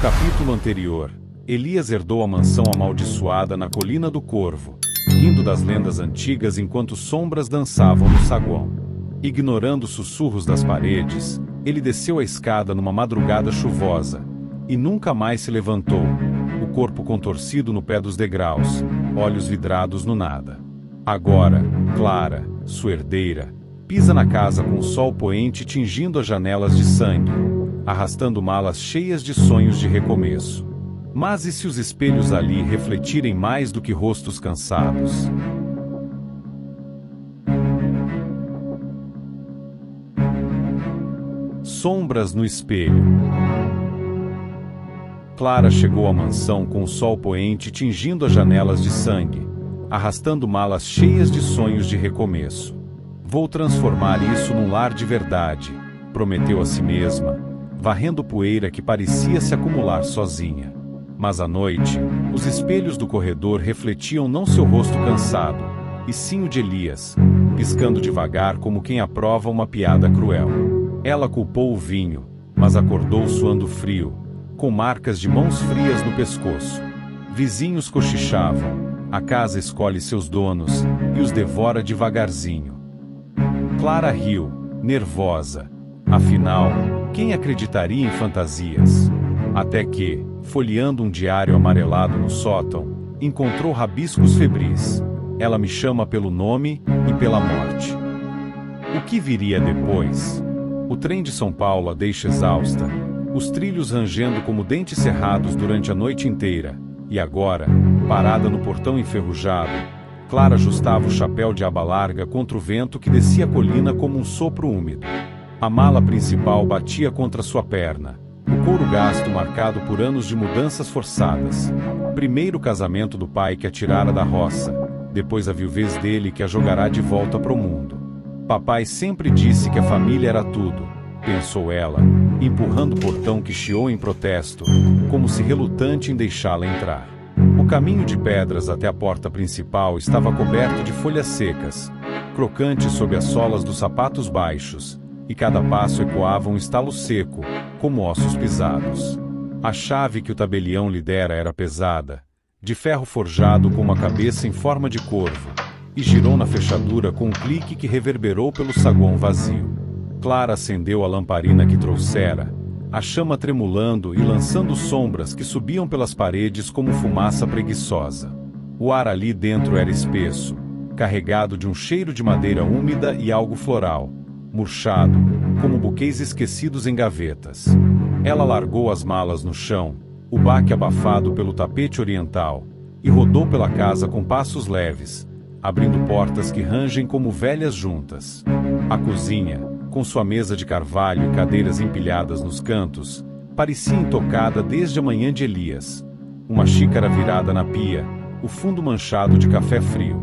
capítulo anterior, Elias herdou a mansão amaldiçoada na Colina do Corvo, rindo das lendas antigas enquanto sombras dançavam no saguão. Ignorando os sussurros das paredes, ele desceu a escada numa madrugada chuvosa, e nunca mais se levantou, o corpo contorcido no pé dos degraus, olhos vidrados no nada. Agora, Clara, sua herdeira, pisa na casa com o sol poente tingindo as janelas de sangue, arrastando malas cheias de sonhos de recomeço. Mas e se os espelhos ali refletirem mais do que rostos cansados? Sombras no espelho. Clara chegou à mansão com o sol poente tingindo as janelas de sangue, arrastando malas cheias de sonhos de recomeço. Vou transformar isso num lar de verdade, prometeu a si mesma, varrendo poeira que parecia se acumular sozinha. Mas à noite, os espelhos do corredor refletiam não seu rosto cansado, e sim o de Elias, piscando devagar como quem aprova uma piada cruel. Ela culpou o vinho, mas acordou suando frio, com marcas de mãos frias no pescoço. Vizinhos cochichavam, a casa escolhe seus donos, e os devora devagarzinho. Clara riu, nervosa. Afinal, quem acreditaria em fantasias? Até que, folheando um diário amarelado no sótão, encontrou rabiscos febris. Ela me chama pelo nome e pela morte. O que viria depois? O trem de São Paulo a deixa exausta, os trilhos rangendo como dentes cerrados durante a noite inteira, e agora, parada no portão enferrujado, Clara ajustava o chapéu de aba larga contra o vento que descia a colina como um sopro úmido. A mala principal batia contra sua perna, o couro gasto marcado por anos de mudanças forçadas. Primeiro o casamento do pai que a tirara da roça, depois a viuvez dele que a jogará de volta pro mundo. Papai sempre disse que a família era tudo, pensou ela, empurrando o portão que chiou em protesto, como se relutante em deixá-la entrar. O caminho de pedras até a porta principal estava coberto de folhas secas, crocante sob as solas dos sapatos baixos, e cada passo ecoava um estalo seco, como ossos pisados. A chave que o tabelião lhe dera era pesada, de ferro forjado com uma cabeça em forma de corvo, e girou na fechadura com um clique que reverberou pelo saguão vazio. Clara acendeu a lamparina que trouxera, a chama tremulando e lançando sombras que subiam pelas paredes como fumaça preguiçosa. O ar ali dentro era espesso, carregado de um cheiro de madeira úmida e algo floral, murchado, como buquês esquecidos em gavetas. Ela largou as malas no chão, o baque abafado pelo tapete oriental, e rodou pela casa com passos leves, abrindo portas que rangem como velhas juntas. A cozinha, com sua mesa de carvalho e cadeiras empilhadas nos cantos, parecia intocada desde a manhã de Elias. Uma xícara virada na pia, o fundo manchado de café frio.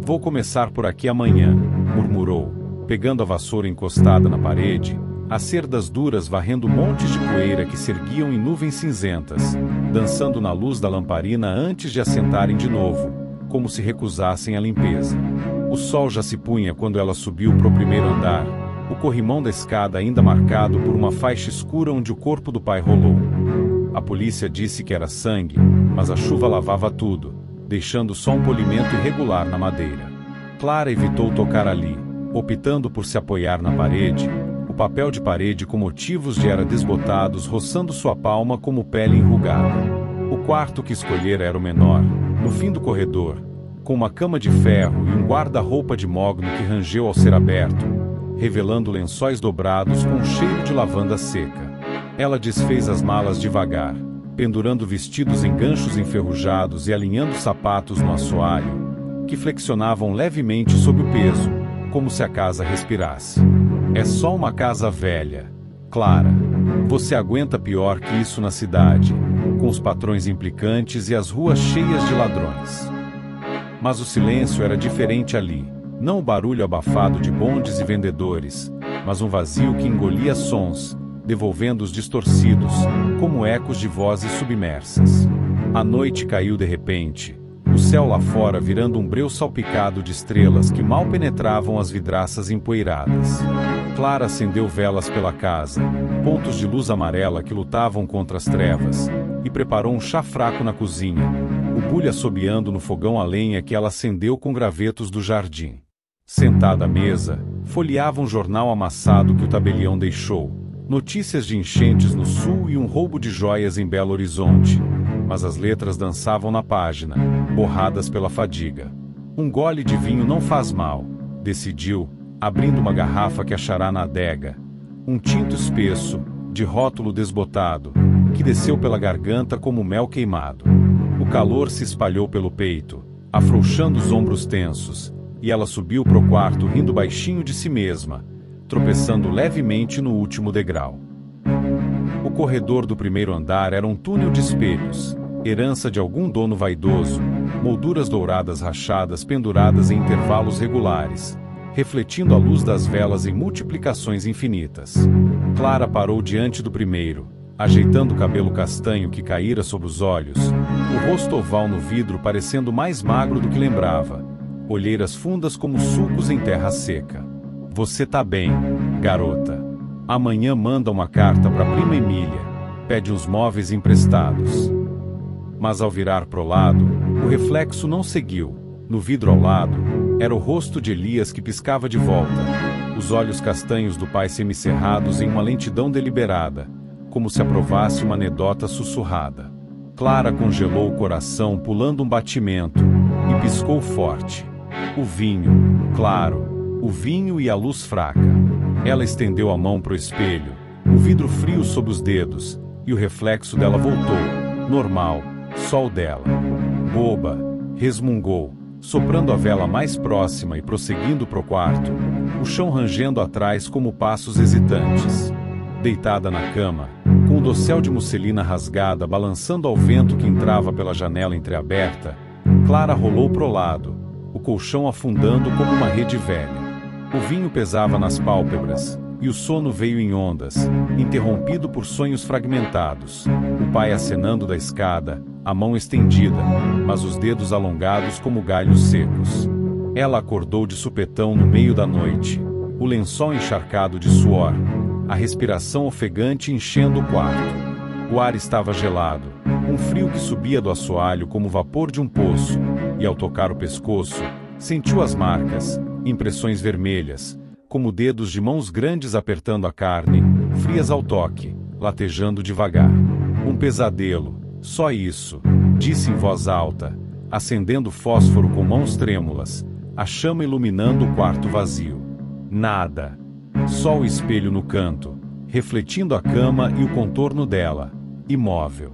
Vou começar por aqui amanhã, murmurou, pegando a vassoura encostada na parede, as cerdas duras varrendo montes de poeira que se erguiam em nuvens cinzentas, dançando na luz da lamparina antes de assentarem de novo, como se recusassem a limpeza. O sol já se punha quando ela subiu para o primeiro andar, o corrimão da escada ainda marcado por uma faixa escura onde o corpo do pai rolou. A polícia disse que era sangue, mas a chuva lavava tudo, deixando só um polimento irregular na madeira. Clara evitou tocar ali, optando por se apoiar na parede, o papel de parede com motivos de era desbotados roçando sua palma como pele enrugada. O quarto que escolhera era o menor, no fim do corredor, com uma cama de ferro e um guarda-roupa de mogno que rangeu ao ser aberto, revelando lençóis dobrados com um cheiro de lavanda seca. Ela desfez as malas devagar, pendurando vestidos em ganchos enferrujados e alinhando sapatos no assoalho, que flexionavam levemente sob o peso, como se a casa respirasse. É só uma casa velha. Clara, você aguenta pior que isso na cidade, com os patrões implicantes e as ruas cheias de ladrões. Mas o silêncio era diferente ali, não o barulho abafado de bondes e vendedores, mas um vazio que engolia sons, devolvendo-os distorcidos, como ecos de vozes submersas. A noite caiu de repente, o céu lá fora virando um breu salpicado de estrelas que mal penetravam as vidraças empoeiradas. Clara acendeu velas pela casa, pontos de luz amarela que lutavam contra as trevas, e preparou um chá fraco na cozinha, o bule assobiando no fogão a lenha que ela acendeu com gravetos do jardim. Sentada à mesa, folheava um jornal amassado que o tabelião deixou, notícias de enchentes no sul e um roubo de joias em Belo Horizonte, mas as letras dançavam na página, borradas pela fadiga. Um gole de vinho não faz mal, decidiu, abrindo uma garrafa que achará na adega. Um tinto espesso, de rótulo desbotado, que desceu pela garganta como mel queimado. O calor se espalhou pelo peito, afrouxando os ombros tensos, e ela subiu pro quarto rindo baixinho de si mesma, tropeçando levemente no último degrau. O corredor do primeiro andar era um túnel de espelhos, herança de algum dono vaidoso, molduras douradas rachadas penduradas em intervalos regulares, refletindo a luz das velas em multiplicações infinitas. Clara parou diante do primeiro, ajeitando o cabelo castanho que caíra sobre os olhos, o rosto oval no vidro parecendo mais magro do que lembrava, olheiras fundas como sulcos em terra seca. Você tá bem, garota. Amanhã manda uma carta para a prima Emília, pede uns móveis emprestados. Mas ao virar pro lado, o reflexo não seguiu. No vidro ao lado, era o rosto de Elias que piscava de volta, os olhos castanhos do pai semicerrados em uma lentidão deliberada, como se aprovasse uma anedota sussurrada. Clara congelou o coração pulando um batimento, e piscou forte. O vinho, claro, o vinho e a luz fraca. Ela estendeu a mão pro espelho, o vidro frio sob os dedos, e o reflexo dela voltou, normal, só o dela. Boba, resmungou, soprando a vela mais próxima e prosseguindo pro quarto, o chão rangendo atrás como passos hesitantes. Deitada na cama, com o dossel de musselina rasgada balançando ao vento que entrava pela janela entreaberta, Clara rolou pro lado, o colchão afundando como uma rede velha. O vinho pesava nas pálpebras, e o sono veio em ondas, interrompido por sonhos fragmentados. O pai acenando da escada, a mão estendida, mas os dedos alongados como galhos secos. Ela acordou de supetão no meio da noite, o lençol encharcado de suor, a respiração ofegante enchendo o quarto. O ar estava gelado, um frio que subia do assoalho como o vapor de um poço, e ao tocar o pescoço, sentiu as marcas, impressões vermelhas, como dedos de mãos grandes apertando a carne, frias ao toque, latejando devagar. Um pesadelo, só isso, disse em voz alta, acendendo fósforo com mãos trêmulas, a chama iluminando o quarto vazio. Nada. Só o espelho no canto, refletindo a cama e o contorno dela, imóvel.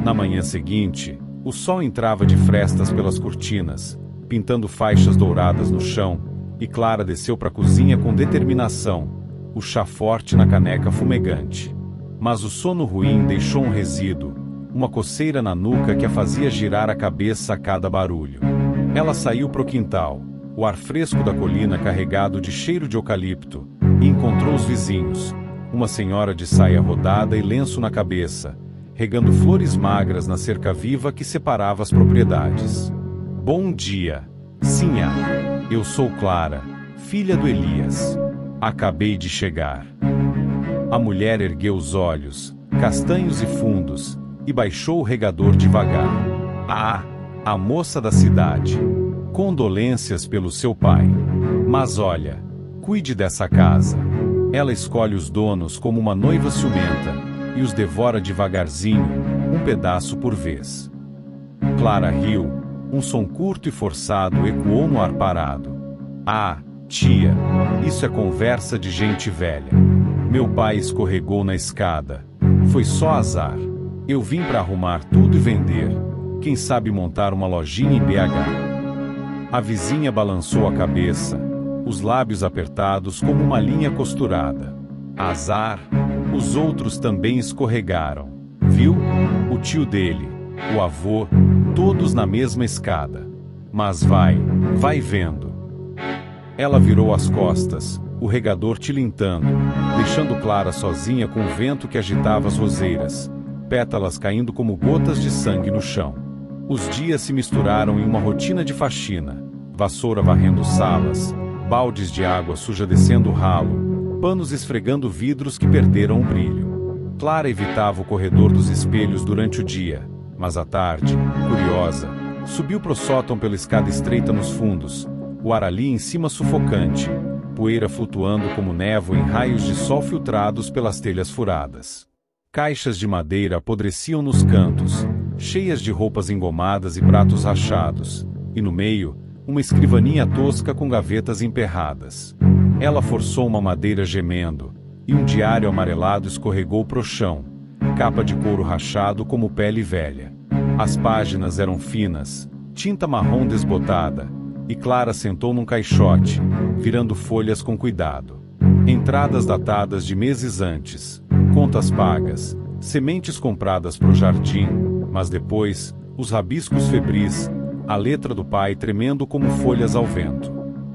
Na manhã seguinte, o sol entrava de frestas pelas cortinas, pintando faixas douradas no chão, e Clara desceu para a cozinha com determinação, o chá forte na caneca fumegante. Mas o sono ruim deixou um resíduo, uma coceira na nuca que a fazia girar a cabeça a cada barulho. Ela saiu pro quintal, o ar fresco da colina carregado de cheiro de eucalipto, e encontrou os vizinhos, uma senhora de saia rodada e lenço na cabeça, regando flores magras na cerca viva que separava as propriedades. Bom dia, Sinhá. Eu sou Clara, filha do Elias. Acabei de chegar. A mulher ergueu os olhos, castanhos e fundos, e baixou o regador devagar. Ah, a moça da cidade. Condolências pelo seu pai. Mas olha, cuide dessa casa. Ela escolhe os donos como uma noiva ciumenta, e os devora devagarzinho, um pedaço por vez. Clara riu, um som curto e forçado ecoou no ar parado. Ah, tia, isso é conversa de gente velha. Meu pai escorregou na escada. Foi só azar. Eu vim para arrumar tudo e vender. Quem sabe montar uma lojinha em BH. A vizinha balançou a cabeça, os lábios apertados como uma linha costurada. Azar? Os outros também escorregaram. Viu? O tio dele, o avô, todos na mesma escada. Mas vai vendo. Ela virou as costas, o regador tilintando, deixando Clara sozinha com o vento que agitava as roseiras, pétalas caindo como gotas de sangue no chão. Os dias se misturaram em uma rotina de faxina, vassoura varrendo salas, baldes de água suja descendo o ralo, panos esfregando vidros que perderam o brilho. Clara evitava o corredor dos espelhos durante o dia, mas à tarde, curiosa, subiu pro sótão pela escada estreita nos fundos, o ar ali em cima sufocante, poeira flutuando como névoa em raios de sol filtrados pelas telhas furadas. Caixas de madeira apodreciam nos cantos, cheias de roupas engomadas e pratos rachados, e no meio, uma escrivaninha tosca com gavetas emperradas. Ela forçou uma madeira gemendo, e um diário amarelado escorregou pro chão, capa de couro rachado como pele velha. As páginas eram finas, tinta marrom desbotada, e Clara sentou num caixote, virando folhas com cuidado. Entradas datadas de meses antes, contas pagas, sementes compradas pro jardim, mas depois, os rabiscos febris, a letra do pai tremendo como folhas ao vento.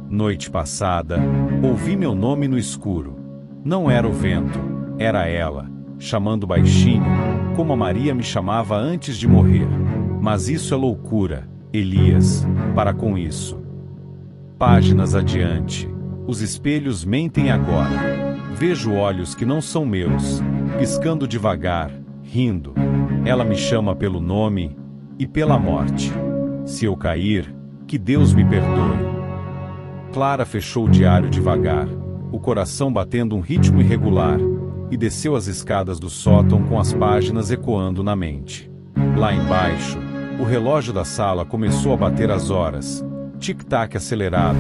Noite passada, ouvi meu nome no escuro. Não era o vento, era ela, chamando baixinho, como a Maria me chamava antes de morrer. Mas isso é loucura, Elias, para com isso. Páginas adiante. Os espelhos mentem agora. Vejo olhos que não são meus, piscando devagar, rindo. Ela me chama pelo nome e pela morte. Se eu cair, que Deus me perdoe. Clara fechou o diário devagar, o coração batendo um ritmo irregular, e desceu as escadas do sótão com as páginas ecoando na mente. Lá embaixo, o relógio da sala começou a bater as horas, tic-tac acelerado,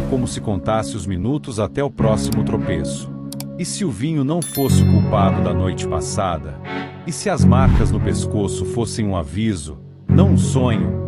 como se contasse os minutos até o próximo tropeço. E se o vinho não fosse o culpado da noite passada? E se as marcas no pescoço fossem um aviso, não um sonho?